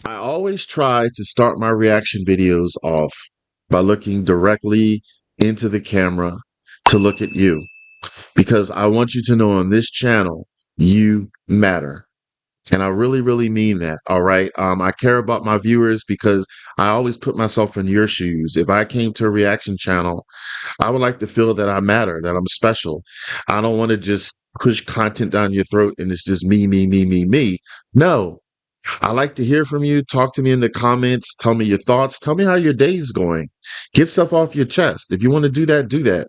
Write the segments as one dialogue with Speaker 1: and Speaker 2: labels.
Speaker 1: I always try to start my reaction videos off by looking directly into the camera to look at you because I want you to know on this channel, you matter. And I really, really mean that. All right. I care about my viewers because I always put myself in your shoes. If I came to a reaction channel, I would like to feel that I matter, that I'm special. I don't want to just push content down your throat and it's just me, me, me, me, me. No, I like to hear from you. Talk to me in the comments. Tell me your thoughts. Tell me how your day's going. Get stuff off your chest. If you want to do that, do that.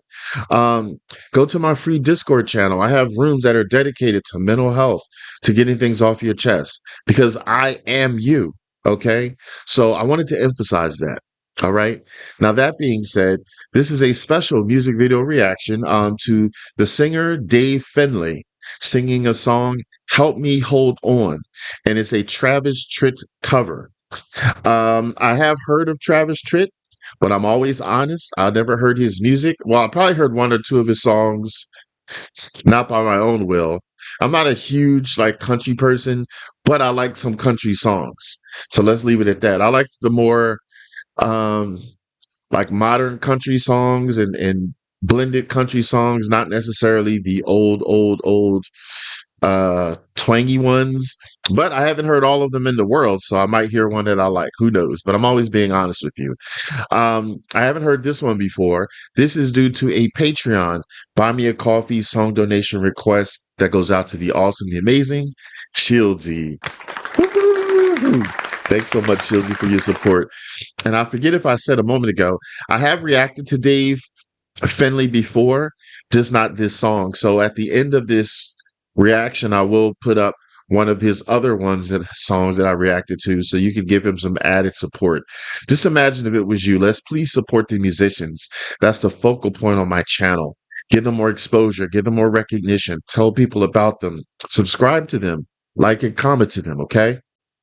Speaker 1: Um, Go to my free Discord channel. I have rooms that are dedicated to mental health, to getting things off your chest because I am you. Okay. So I wanted to emphasize that. All right. Now, that being said, this is a special music video reaction to the singer Dave Fenley singing a song, Help Me Hold On, and it's a Travis Tritt cover. I have heard of Travis Tritt, but I'm always honest. I never heard his music. Well, I probably heard one or two of his songs, not by my own will. I'm not a huge like country person, but I like some country songs. So let's leave it at that. I like the more um like modern country songs and blended country songs, not necessarily the old twangy ones, but I haven't heard all of them in the world, so I might hear one that I like. Who knows? But I'm always being honest with you. I haven't heard this one before. This is due to a Patreon buy me a coffee song donation request that goes out to the awesome, the amazing Shieldsy. Woo-hoo! Thanks so much, Shieldsy, for your support. And I forget if I said a moment ago, I have reacted to Dave Fenley before, just not this song. So at the end of this reaction, I will put up one of his other songs that I reacted to, so you can give him some added support. Just imagine if it was you. Let's please support the musicians. That's the focal point on my channel. Give them more exposure, give them more recognition, tell people about them, subscribe to them, like and comment to them, okay?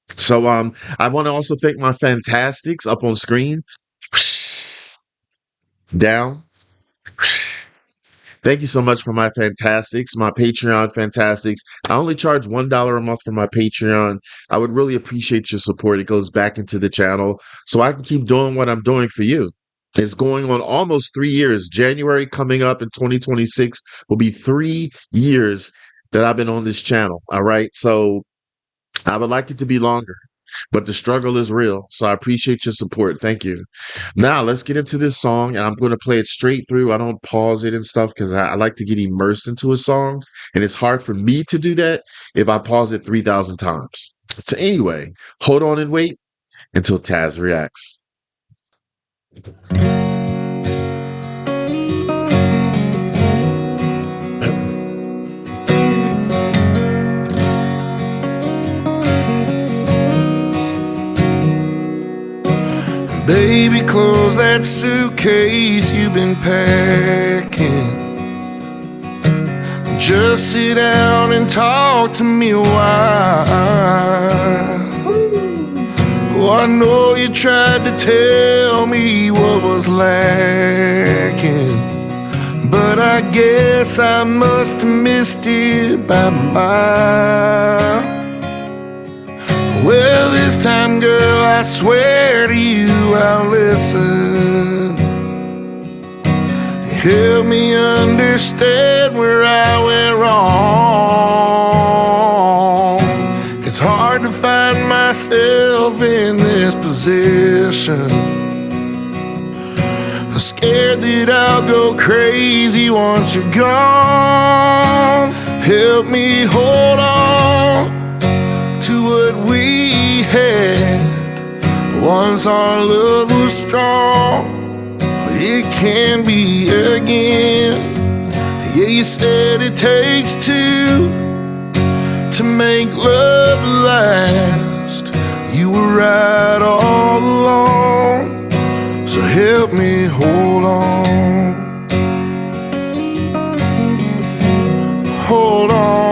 Speaker 1: So I want to also thank my fantastics up on screen. Down. Thank you so much for my fantastics, my Patreon fantastics. I only charge $1 a month for my Patreon. I would really appreciate your support. It goes back into the channel so I can keep doing what I'm doing for you. It's going on almost 3 years. January coming up in 2026 will be 3 years that I've been on this channel. All right. So I would like it to be longer, but the struggle is real. So I appreciate your support. Thank you. Now let's get into this song, and I'm going to play it straight through. I don't pause it and stuff because I like to get immersed into a song, and it's hard for me to do that if I pause it 3,000 times. So anyway, hold on and wait until Tazzz reacts.
Speaker 2: Baby, close that suitcase you've been packing. Just sit down and talk to me a while. Oh, I know you tried to tell me what was lacking, but I guess I must have missed it by a mile. Well, this time, girl, I swear to you I'll listen. Help me understand where I went wrong. It's hard to find myself in this position. I'm scared that I'll go crazy once you're gone. Help me hold on to what we had. Once our love was strong, it can be again. Yeah, you said it takes two to make love last. You were right all along, so help me hold on. Hold on.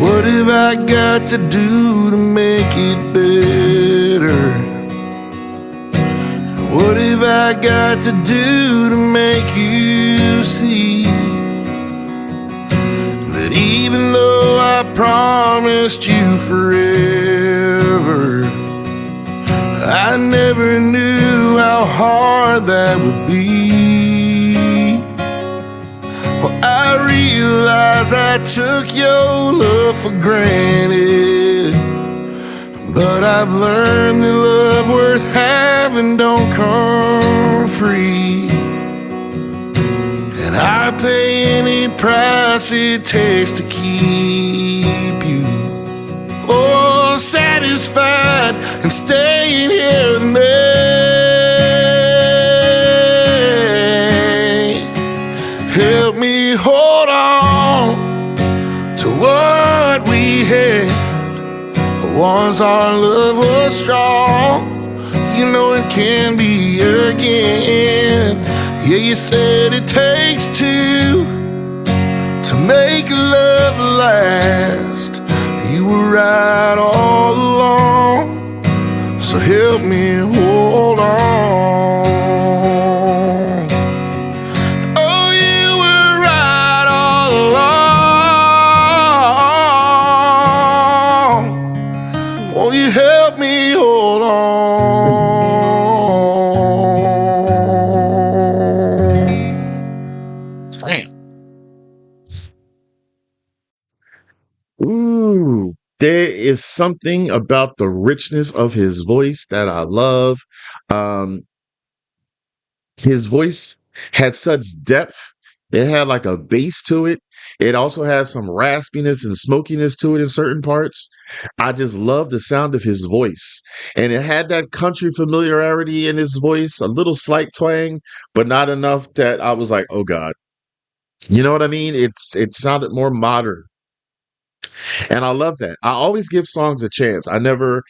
Speaker 2: What have I got to do to make it better? What have I got to do to make you see promised you forever. I never knew how hard that would be. Well, I realized I took your love for granted, but I've learned that love worth having don't come free. And I pay any price it takes to keep you satisfied and staying here with me. Help me hold on to what we had. Once our love was strong, you know it can be again. Yeah, you said it takes two to make love last. You were right all along, so help me hold on. Oh, you were right all along. Won't you help me hold on?
Speaker 1: Damn. Ooh, there is something about the richness of his voice that I love. Um, his voice had such depth. It had like a bass to it. It also has some raspiness and smokiness to it in certain parts. I just love the sound of his voice. And it had that country familiarity in his voice, a little slight twang, but not enough that I was like, oh God. You know what I mean? It sounded more modern. And I love that. I always give songs a chance. I never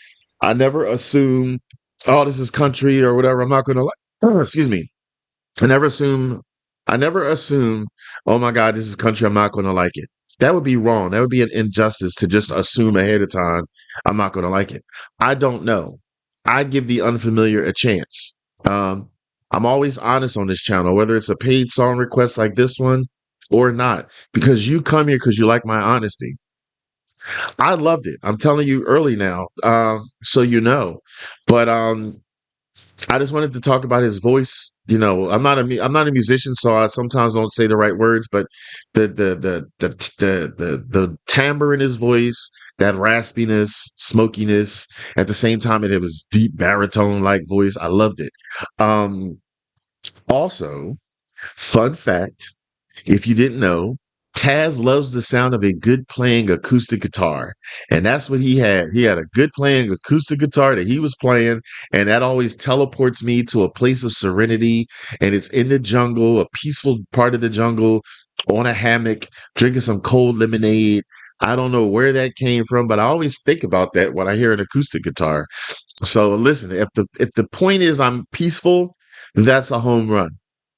Speaker 1: assume, oh, this is country or whatever. I'm not gonna like excuse me. I never assume I never assume, oh my God, this is country, I'm not gonna like it. That would be wrong. That would be an injustice to just assume ahead of time I'm not gonna like it. I don't know. I give the unfamiliar a chance. Um, I'm always honest on this channel, whether it's a paid song request like this one or not, because you come here because you like my honesty. I loved it. I'm telling you early now, so you know. But I just wanted to talk about his voice. You know, I'm not a musician, so I sometimes don't say the right words. But the timbre in his voice, that raspiness, smokiness, at the same time, it was deep baritone like voice. I loved it. Um, Also, fun fact. If you didn't know, Tazzz loves the sound of a good playing acoustic guitar. And that's what he had. He had a good playing acoustic guitar that he was playing. And that always teleports me to a place of serenity. And it's in the jungle, a peaceful part of the jungle, on a hammock, drinking some cold lemonade. I don't know where that came from, but I always think about that when I hear an acoustic guitar. So listen, if the point is I'm peaceful, that's a home run.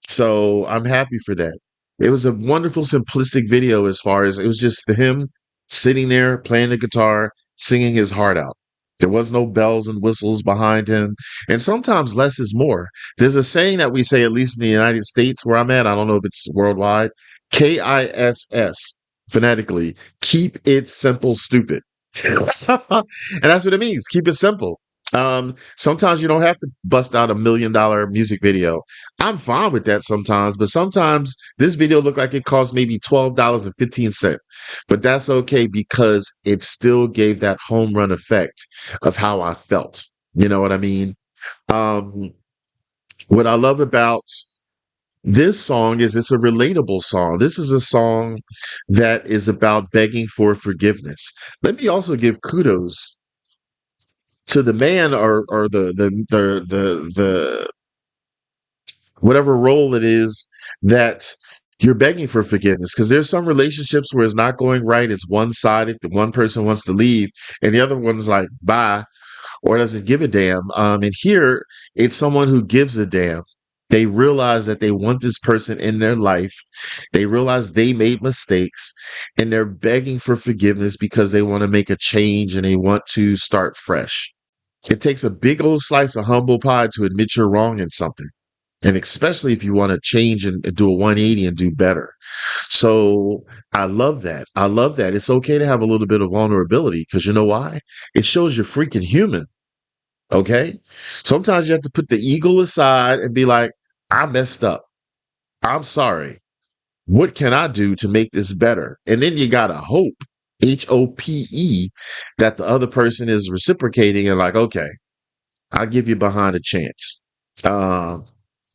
Speaker 1: So I'm happy for that. It was a wonderful, simplistic video as far as it was just him sitting there playing the guitar, singing his heart out. There was no bells and whistles behind him. And sometimes less is more. There's a saying that we say, at least in the United States where I'm at, I don't know if it's worldwide, KISS, phonetically, keep it simple, stupid. And that's what it means. Keep it simple. Sometimes you don't have to bust out $1 million music video. I'm fine with that sometimes, but sometimes this video looked like it cost maybe $12.15. But that's okay because it still gave that home run effect of how I felt. You know what I mean? Um, what I love about this song is it's a relatable song. This is a song that is about begging for forgiveness. Let me also give kudos to the man or the whatever role it is that you're begging for forgiveness, because there's some relationships where it's not going right, it's one-sided, the one person wants to leave and the other one's like bye, or doesn't give a damn. And here it's someone who gives a damn. They realize that they want this person in their life. They realize they made mistakes and they're begging for forgiveness because they want to make a change and they want to start fresh. It takes a big old slice of humble pie to admit you're wrong in something. And especially if you want to change and do a 180 and do better. So I love that. I love that. It's okay to have a little bit of vulnerability because you know why? It shows you're freaking human. Okay. Sometimes you have to put the ego aside and be like, I messed up. I'm sorry. What can I do to make this better? And then you got to hope, HOPE, that the other person is reciprocating and like, okay, I'll give you behind a chance. Um,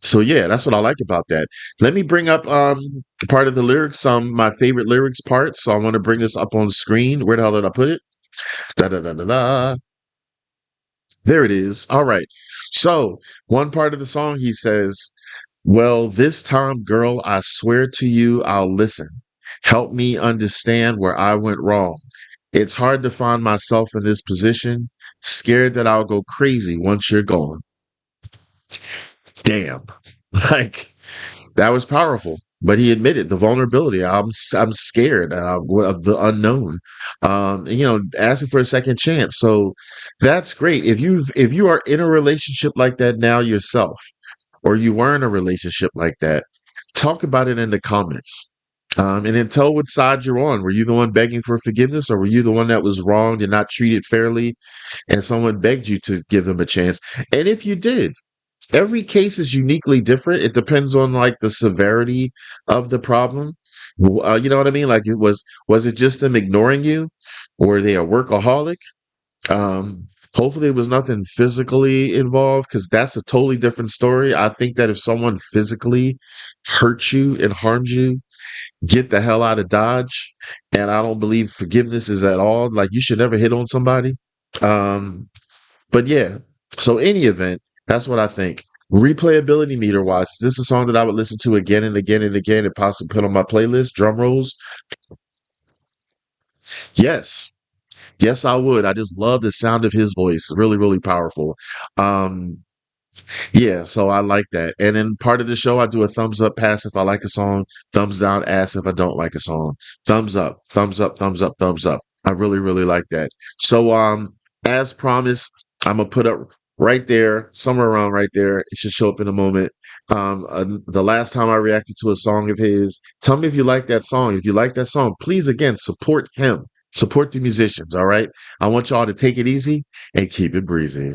Speaker 1: so yeah, that's what I like about that. Let me bring up part of the lyrics, my favorite lyrics part. So I want to bring this up on the screen. Where the hell did I put it? Da da da da da. There it is. All right. So one part of the song he says, well, this time, girl, I swear to you, I'll listen. Help me understand where I went wrong. It's hard to find myself in this position, scared that I'll go crazy once you're gone. Damn. Like, that was powerful. But he admitted the vulnerability. I'm scared of the unknown. Asking for a second chance. So that's great. If you are in a relationship like that now yourself, or you were in a relationship like that, talk about it in the comments. And then tell what side you're on. Were you the one begging for forgiveness, or were you the one that was wronged and not treated fairly, and someone begged you to give them a chance? And if you did, every case is uniquely different. It depends on like the severity of the problem. You know what I mean? Like was it just them ignoring you? Or were they a workaholic? Hopefully it was nothing physically involved because that's a totally different story. I think that if someone physically hurts you and harms you, get the hell out of Dodge. And I don't believe forgiveness is at all. Like you should never hit on somebody. Um, but yeah, so any event, that's what I think. Replayability meter wise, this is a song that I would listen to again and again and again and possibly put on my playlist. Drum rolls. Yes. Yes, I would. I just love the sound of his voice. Really, really powerful. Um, Yeah, so I like that. And then part of the show, I do a thumbs up pass if I like a song, thumbs down ass if I don't like a song. Thumbs up, thumbs up, thumbs up, thumbs up. I really, really like that. So, as promised, I'm gonna put up right there, somewhere around right there. It should show up in a moment. The last time I reacted to a song of his, tell me if you like that song. If you like that song, please again support him, support the musicians. All right. I want y'all to take it easy and keep it breezy.